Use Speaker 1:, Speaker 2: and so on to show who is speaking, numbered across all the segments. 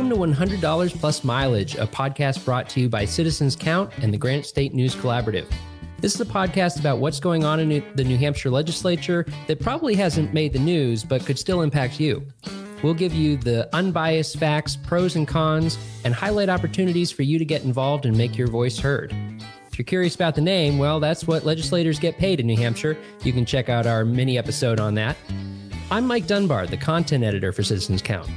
Speaker 1: Welcome to $100 Plus Mileage, a podcast brought to you by Citizens Count and the Granite State News Collaborative. This is a podcast about what's going on in the New Hampshire Legislature that probably hasn't made the news, but could still impact you. We'll give you the unbiased facts, pros and cons, and highlight opportunities for you to get involved and make your voice heard. If you're curious about the name, well, that's what legislators get paid in New Hampshire. You can check out our mini episode on that. I'm Mike Dunbar, the content editor for Citizens Count.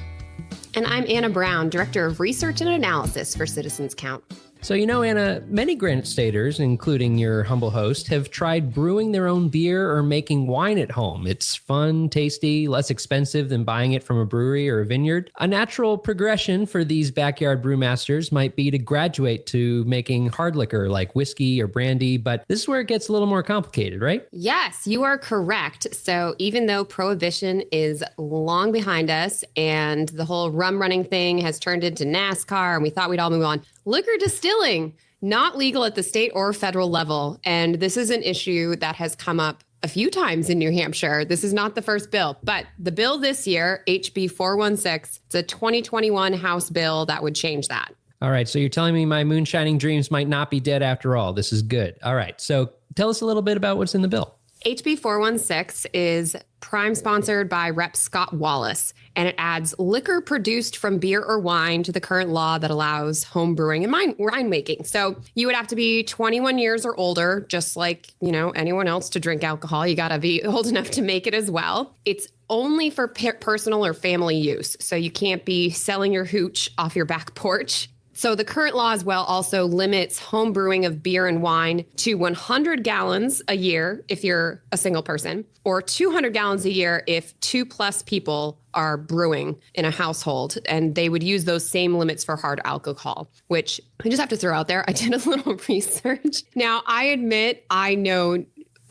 Speaker 2: And I'm Anna Brown, Director of Research and Analysis for Citizens Count.
Speaker 1: So, you know, Anna, many Granite Staters, including your humble host, have tried brewing their own beer or making wine at home. It's fun, tasty, less expensive than buying it from a brewery or a vineyard. A natural progression for these backyard brewmasters might be to graduate to making hard liquor like whiskey or brandy, but this is where it gets a little more complicated, right?
Speaker 2: Yes, you are correct. So even though Prohibition is long behind us and the whole rum running thing has turned into NASCAR and we thought we'd all move on, liquor distilling, not legal at the state or federal level. And this is an issue that has come up a few times in New Hampshire. This is not the first bill, but the bill this year, HB 416, it's a 2021 House bill that would change that.
Speaker 1: All right. So you're telling me my moonshining dreams might not be dead after all. This is good. All right. So tell us a little bit about what's in the bill.
Speaker 2: HB 416 is prime sponsored by Rep. Scott Wallace, and it adds liquor produced from beer or wine to the current law that allows home brewing and wine making. So you would have to be 21 years or older, just like, you know, anyone else to drink alcohol. You got to be old enough to make it as well. It's only for personal or family use. So you can't be selling your hooch off your back porch. So the current law as well also limits home brewing of beer and wine to 100 gallons a year if you're a single person, or 200 gallons a year if 2+ people are brewing in a household. And they would use those same limits for hard alcohol, which I just have to throw out there. I did a little research. Now, I admit I know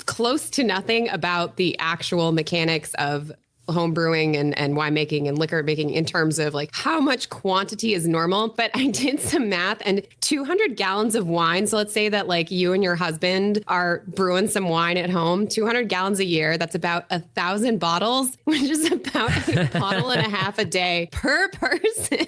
Speaker 2: close to nothing about the actual mechanics of home brewing and winemaking and liquor making in terms of like how much quantity is normal. But I did some math, and 200 gallons of wine. So let's say that like you and your husband are brewing some wine at home, 200 gallons a year. That's about 1,000 bottles, which is about a bottle and a half a day per person.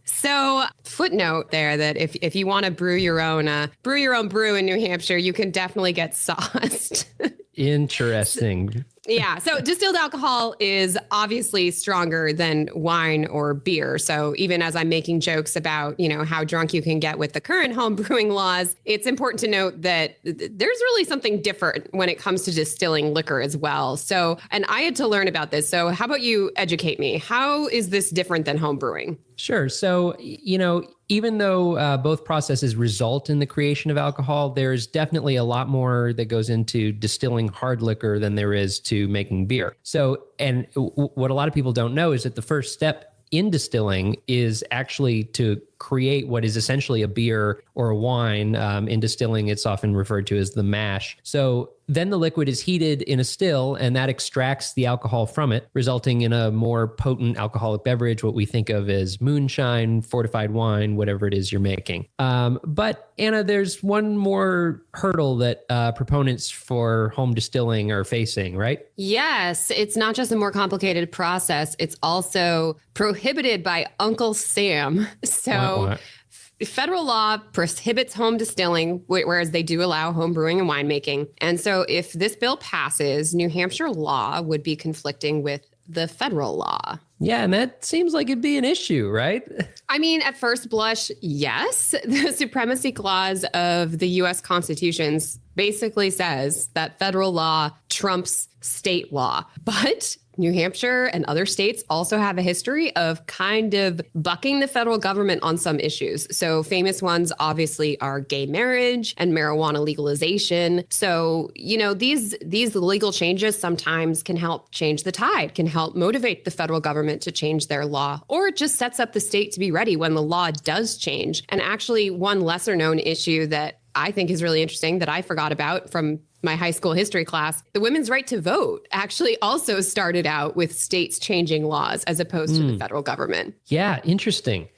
Speaker 2: So footnote there that if you want to brew your own brew in New Hampshire, you can definitely get sauced.
Speaker 1: Interesting.
Speaker 2: Yeah. So distilled alcohol is obviously stronger than wine or beer. So even as I'm making jokes about, you know, how drunk you can get with the current home brewing laws, it's important to note that there's really something different when it comes to distilling liquor as well. So, and I had to learn about this. So how about you educate me? How is this different than home brewing?
Speaker 1: Sure. So, you know, even though both processes result in the creation of alcohol, there's definitely a lot more that goes into distilling hard liquor than there is to making beer. So, and what a lot of people don't know is that the first step in distilling is actually to create what is essentially a beer or a wine. In distilling, it's often referred to as the mash. So then the liquid is heated in a still, and that extracts the alcohol from it, resulting in a more potent alcoholic beverage, what we think of as moonshine, fortified wine, whatever it is you're making. But Anna, there's one more hurdle that proponents for home distilling are facing, right?
Speaker 2: Yes, it's not just a more complicated process. It's also prohibited by Uncle Sam. So federal law prohibits home distilling, whereas they do allow home brewing and winemaking. And so if this bill passes, New Hampshire law would be conflicting with the federal law.
Speaker 1: Yeah, and that seems like it'd be an issue, right?
Speaker 2: I mean, at first blush, yes. The Supremacy Clause of the U.S. Constitution basically says that federal law trumps state law. But New Hampshire and other states also have a history of kind of bucking the federal government on some issues. So famous ones obviously are gay marriage and marijuana legalization. So, you know, these legal changes sometimes can help change the tide, can help motivate the federal government to change their law, or it just sets up the state to be ready when the law does change. And actually, one lesser known issue that I think is really interesting that I forgot about from my high school history class, the women's right to vote actually also started out with states changing laws as opposed to the federal government.
Speaker 1: Yeah, interesting.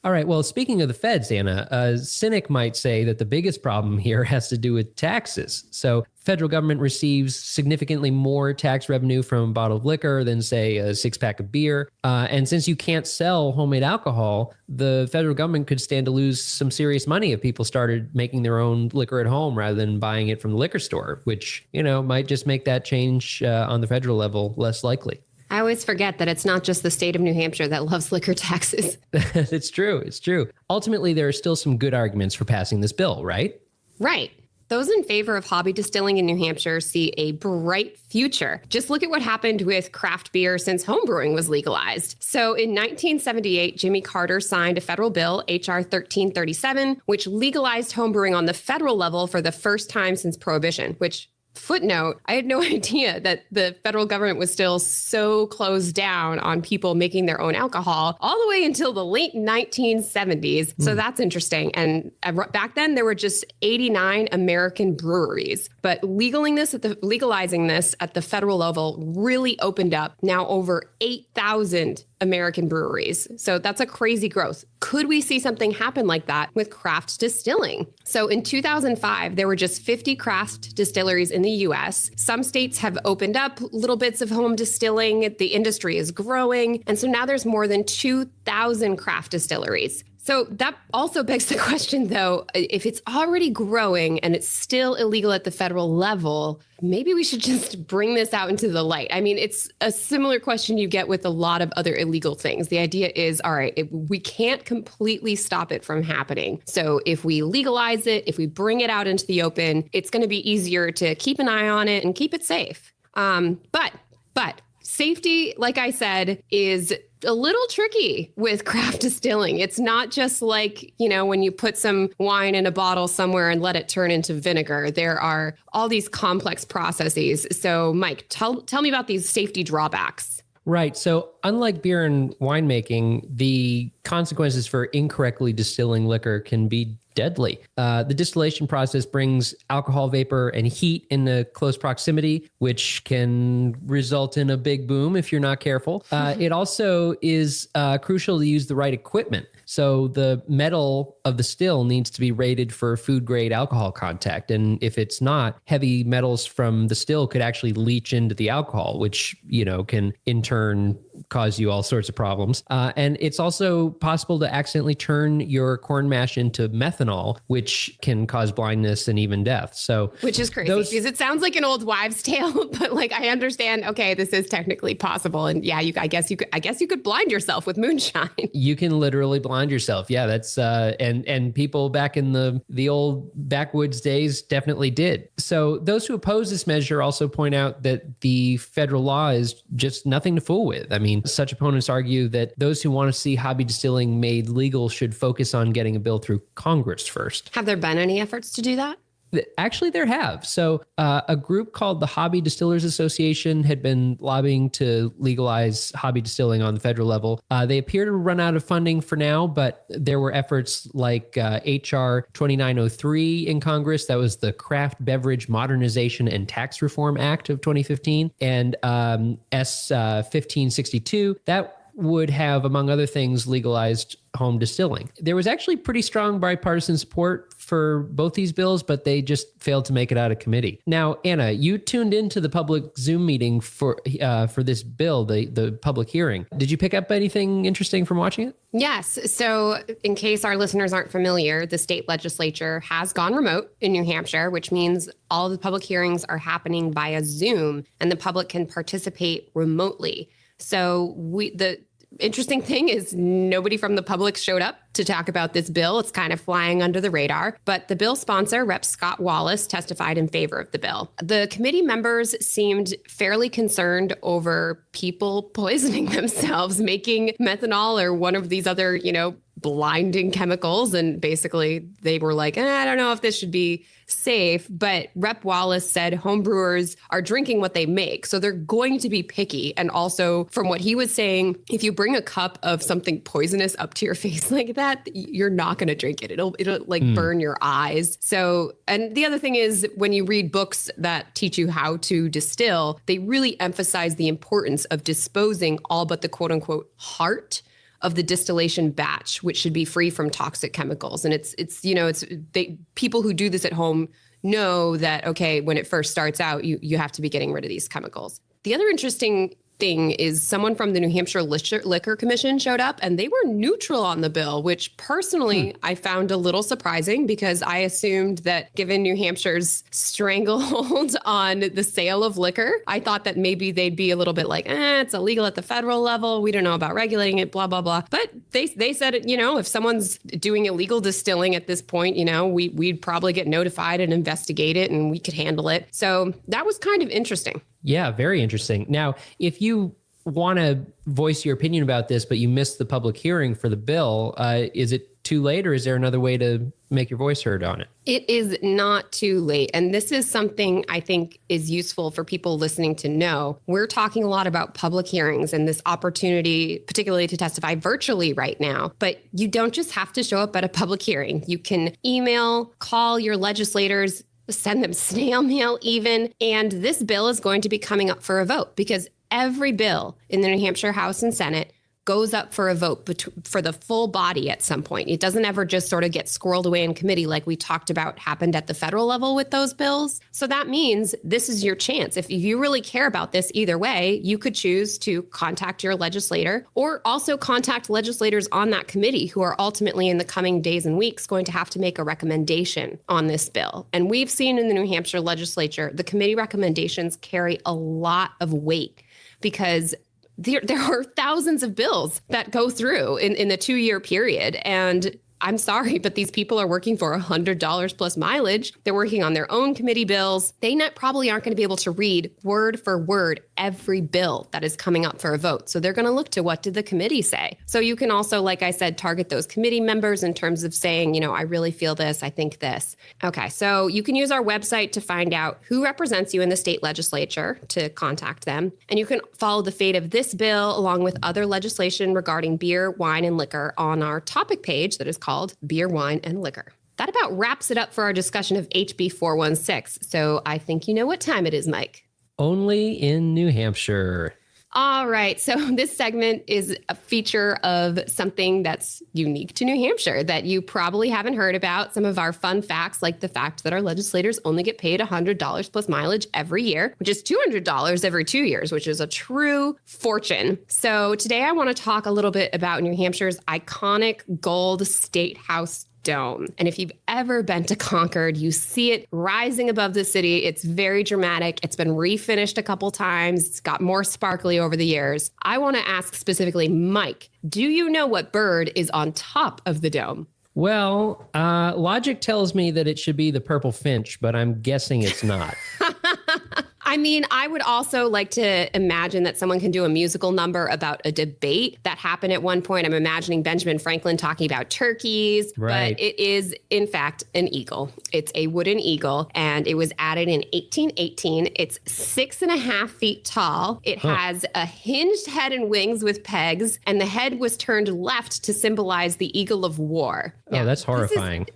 Speaker 1: All right. Well, speaking of the feds, Anna, a cynic might say that the biggest problem here has to do with taxes. So federal government receives significantly more tax revenue from a bottle of liquor than, say, a six-pack of beer. And since you can't sell homemade alcohol, the federal government could stand to lose some serious money if people started making their own liquor at home rather than buying it from the liquor store, which, might just make that change on the federal level less likely.
Speaker 2: I always forget that it's not just the state of New Hampshire that loves liquor taxes.
Speaker 1: It's true. It's true. Ultimately, there are still some good arguments for passing this bill, right?
Speaker 2: Right. Those in favor of hobby distilling in New Hampshire see a bright future. Just look at what happened with craft beer since homebrewing was legalized. So in 1978, Jimmy Carter signed a federal bill, H.R. 1337, which legalized homebrewing on the federal level for the first time since Prohibition, which footnote, I had no idea that the federal government was still so closed down on people making their own alcohol all the way until the late 1970s. So that's interesting. And back then there were just 89 American breweries, but legalizing this at the federal level really opened up now over 8,000 American breweries. So that's a crazy growth. Could we see something happen like that with craft distilling? So in 2005, there were just 50 craft distilleries in the US. Some states have opened up little bits of home distilling. The industry is growing. And so now there's more than 2,000 craft distilleries. So that also begs the question, though, if it's already growing and it's still illegal at the federal level, maybe we should just bring this out into the light. I mean, it's a similar question you get with a lot of other illegal things. The idea is, all right, we can't completely stop it from happening. So if we legalize it, if we bring it out into the open, it's going to be easier to keep an eye on it and keep it safe. But safety, like I said, is a little tricky with craft distilling. It's not just like, when you put some wine in a bottle somewhere and let it turn into vinegar. There are all these complex processes. So, Mike, tell me about these safety drawbacks.
Speaker 1: Right. So unlike beer and winemaking, the consequences for incorrectly distilling liquor can be deadly. The distillation process brings alcohol vapor and heat into close proximity, which can result in a big boom if you're not careful. It also is crucial to use the right equipment. So the metal of the still needs to be rated for food grade alcohol contact. And if it's not, heavy metals from the still could actually leach into the alcohol, which, can in turn cause you all sorts of problems. And it's also possible to accidentally turn your corn mash into methanol, which can cause blindness and even death. So,
Speaker 2: which is crazy because it sounds like an old wives' tale, but I understand. Okay, this is technically possible, and yeah, I guess you could blind yourself with moonshine.
Speaker 1: You can literally blind yourself. Yeah, that's and people back in the old backwoods days definitely did. So those who oppose this measure also point out that the federal law is just nothing to fool with. I mean, such opponents argue that those who want to see hobby distilling made legal should focus on getting a bill through Congress first.
Speaker 2: Have there been any efforts to do that?
Speaker 1: Actually, there have. So a group called the Hobby Distillers Association had been lobbying to legalize hobby distilling on the federal level. They appear to run out of funding for now, but there were efforts like H.R. 2903 in Congress. That was the Craft Beverage Modernization and Tax Reform Act of 2015, and S 1562. That would have, among other things, legalized home distilling. There was actually pretty strong bipartisan support for both these bills, but they just failed to make it out of committee. Now, Anna, you tuned into the public Zoom meeting for this bill, the public hearing. Did you pick up anything interesting from watching it?
Speaker 2: Yes. So in case our listeners aren't familiar, the state legislature has gone remote in New Hampshire, which means all of the public hearings are happening via Zoom and the public can participate remotely. So the interesting thing is nobody from the public showed up to talk about this bill. It's kind of flying under the radar. But the bill sponsor, Rep. Scott Wallace, testified in favor of the bill. The committee members seemed fairly concerned over people poisoning themselves, making methanol or one of these other, blinding chemicals. And basically they were like, I don't know if this should be safe. But Rep. Wallace said homebrewers are drinking what they make. So they're going to be picky. And also from what he was saying, if you bring a cup of something poisonous up to your face like that, you're not going to drink it. It'll burn your eyes. So, and the other thing is when you read books that teach you how to distill, they really emphasize the importance of disposing all but the quote unquote heart of the distillation batch, which should be free from toxic chemicals. And people who do this at home know that, okay, when it first starts out, you have to be getting rid of these chemicals. The other interesting thing is someone from the New Hampshire Liquor Commission showed up and they were neutral on the bill, which personally I found a little surprising because I assumed that given New Hampshire's stranglehold on the sale of liquor, I thought that maybe they'd be a little bit like, it's illegal at the federal level. We don't know about regulating it, blah, blah, blah. But they said, if someone's doing illegal distilling at this point, we'd probably get notified and investigate it and we could handle it. So that was kind of interesting.
Speaker 1: Yeah, very interesting. Now, if you want to voice your opinion about this, but you missed the public hearing for the bill, is it too late or is there another way to make your voice heard on it?
Speaker 2: It is not too late. And this is something I think is useful for people listening to know. We're talking a lot about public hearings and this opportunity, particularly to testify virtually right now. But you don't just have to show up at a public hearing. You can email, call your legislators, send them snail mail even. And this bill is going to be coming up for a vote because every bill in the New Hampshire House and Senate goes up for a vote for the full body at some point. It doesn't ever just sort of get squirreled away in committee like we talked about happened at the federal level with those bills. So that means this is your chance. If you really care about this either way, you could choose to contact your legislator or also contact legislators on that committee who are ultimately in the coming days and weeks going to have to make a recommendation on this bill. And we've seen in the New Hampshire legislature, the committee recommendations carry a lot of weight because there are thousands of bills that go through in the 2-year period. And I'm sorry, but these people are working for $100 plus mileage. They're working on their own committee bills. They probably aren't going to be able to read word for word every bill that is coming up for a vote. So they're going to look to what did the committee say? So you can also, like I said, target those committee members in terms of saying, I really feel this, I think this. Okay, so you can use our website to find out who represents you in the state legislature to contact them. And you can follow the fate of this bill along with other legislation regarding beer, wine, and liquor on our topic page that is called Beer, Wine, and Liquor. That about wraps it up for our discussion of HB 416. So I think you know what time it is, Mike.
Speaker 1: Only in New Hampshire.
Speaker 2: All right. So this segment is a feature of something that's unique to New Hampshire that you probably haven't heard about. Some of our fun facts, like the fact that our legislators only get paid $100 plus mileage every year, which is $200 every 2 years, which is a true fortune. So today I want to talk a little bit about New Hampshire's iconic gold State House dome. And if you've ever been to Concord, you see it rising above the city. It's very dramatic. It's been refinished a couple times. It's got more sparkly over the years. I want to ask specifically, Mike, do you know what bird is on top of the dome?
Speaker 1: Well, logic tells me that it should be the purple finch, but I'm guessing it's not.
Speaker 2: I mean, I would also like to imagine that someone can do a musical number about a debate that happened at one point. I'm imagining Benjamin Franklin talking about turkeys,
Speaker 1: right.
Speaker 2: But it is, in fact, an eagle. It's a wooden eagle, and it was added in 1818. It's 6.5 feet tall. It has a hinged head and wings with pegs, and the head was turned left to symbolize the eagle of war.
Speaker 1: Oh, that's horrifying.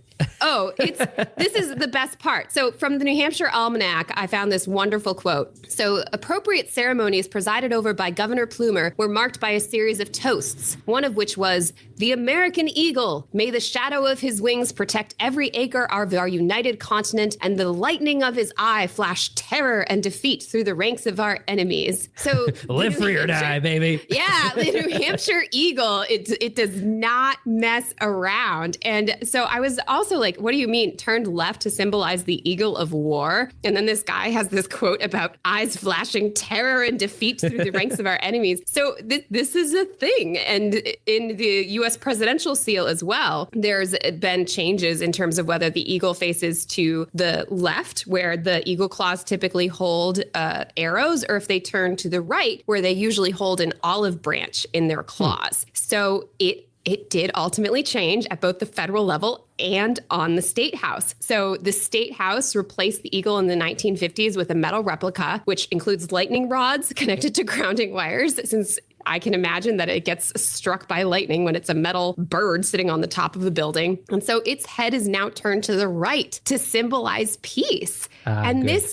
Speaker 2: This is the best part. So from the New Hampshire Almanac, I found this wonderful quote. So appropriate ceremonies presided over by Governor Plumer were marked by a series of toasts, one of which was, "The American Eagle, may the shadow of his wings protect every acre of our united continent, and the lightning of his eye flash terror and defeat through the ranks of our enemies." So
Speaker 1: live free or die, baby.
Speaker 2: Yeah, the New Hampshire Eagle, it does not mess around. And so I was also like, what do you mean turned left to symbolize the eagle of war? And then this guy has this quote about eyes flashing terror and defeat through the ranks of our enemies. So this is a thing. And in the U.S. presidential seal as well, there's been changes in terms of whether the eagle faces to the left, where the eagle claws typically hold arrows, or if they turn to the right, where they usually hold an olive branch in their claws. So it did ultimately change at both the federal level and on the State House. So the State House replaced the eagle in the 1950s with a metal replica, which includes lightning rods connected to grounding wires, since I can imagine that it gets struck by lightning when it's a metal bird sitting on the top of a building. And so its head is now turned to the right to symbolize peace. And
Speaker 1: good.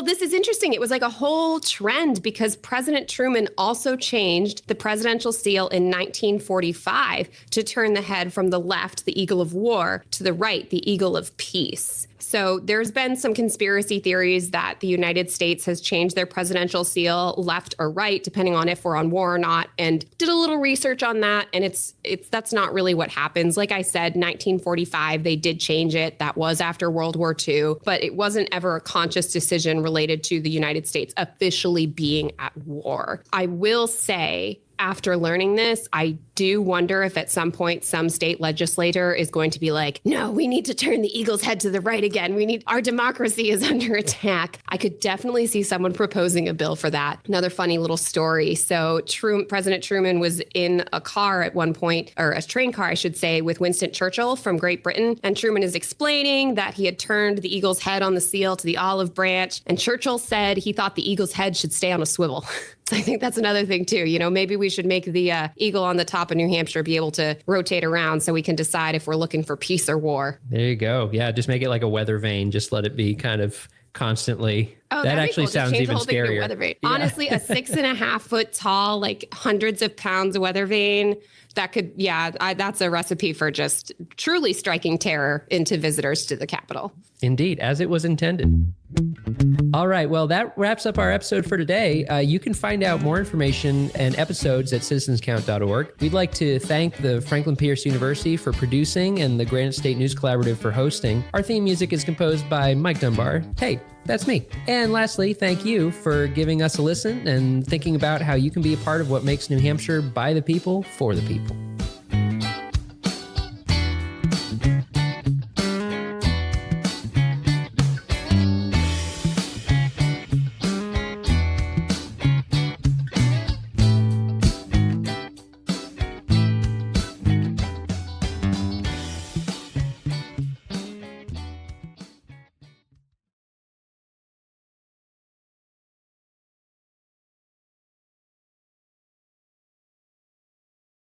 Speaker 2: this is interesting. It was like a whole trend because President Truman also changed the presidential seal in 1945 to turn the head from the left, the eagle of war, to the right, the eagle of peace. So there's been some conspiracy theories that the United States has changed their presidential seal left or right, depending on if we're on war or not, and did a little research on that. And that's not really what happens. Like I said, 1945, they did change it. That was after World War II, but it wasn't ever a conscious decision related to the United States officially being at war. I will say, after learning this, I do wonder if at some point some state legislator is going to be like, no, we need to turn the eagle's head to the right again. Our democracy is under attack. I could definitely see someone proposing a bill for that. Another funny little story. So President Truman was in a car at one point, or a train car, I should say, with Winston Churchill from Great Britain. And Truman is explaining that he had turned the eagle's head on the seal to the olive branch. And Churchill said he thought the eagle's head should stay on a swivel. So I think that's another thing, too. Maybe we should make the eagle on the top of New Hampshire be able to rotate around so we can decide if we're looking for peace or war.
Speaker 1: There you go. Yeah, just make it like a weather vane. Just let it be kind of constantly.
Speaker 2: Oh,
Speaker 1: that actually sounds even scarier.
Speaker 2: Yeah. Honestly, a 6.5 foot tall, like hundreds of pounds of weather vane. That could, that's a recipe for just truly striking terror into visitors to the Capitol.
Speaker 1: Indeed, as it was intended. All right. Well, that wraps up our episode for today. You can find out more information and episodes at citizenscount.org. We'd like to thank the Franklin Pierce University for producing and the Granite State News Collaborative for hosting. Our theme music is composed by Mike Dunbar. Hey, that's me. And lastly, thank you for giving us a listen and thinking about how you can be a part of what makes New Hampshire by the people, for the people.